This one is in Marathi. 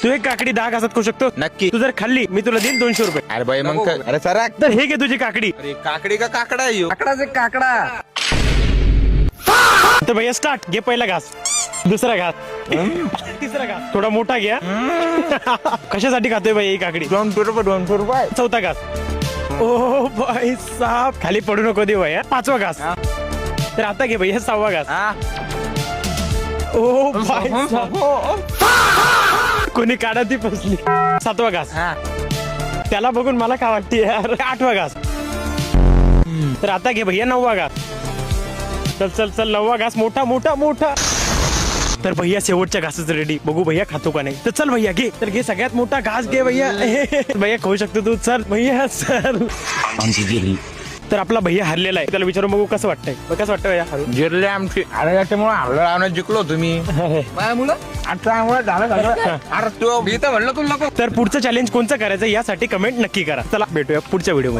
तू एक काकडी 10 घासात खाऊ शकतो. नक्की. तू जर खाल्ली मी तुला देईन 200 रुपये. अरे बाई मग अरे सरा तर हे घे तुझी काकडी. अरे काकडी का काकडा येऊ काकडा तर भैया स्टार्ट. घे पहिला घास, दुसरा घास, तिसरा घास, थोडा मोठा घ्या. कशासाठी खातोय भाई ही काकडी? 200 रुपये. चौथा घास. ओ भाई साहब, खाली पडू नको दे भैया. 5वा घास. तर आता घे भैया 6वा घास. ओ भाई साहब, कोणी काढा ती फसली. 7वा घास. त्याला बघून मला काय वाटते यार. 8वा घास. तर आता घे भैया 9वा घास. चल चल चल 9वा घास. मोठा मोठा मोठा. तर भैया शेवटच्या घासाच रेडी. बघू भैया खातो का नाही. तर चल भैया घे. तर घे सगळ्यात मोठा घास घे भैया. भैया खाऊ शकतो तू. चल भैया चल. तर आपला भैया हरलेला आहे. त्याला विचारून बघू कसं वाटतंय. कसं वाटतं भैया हरून? जिरले आमची. अरे याच्यामुळे हल्ला लावण्यात जिंकलो तुम्ही. आता झालं अरे तू मी तर म्हणलं तुला नको. तर पुढचं चॅलेंज कोणचं करायचं यासाठी कमेंट नक्की करा. चला भेटूया पुढच्या व्हिडिओ मध्ये.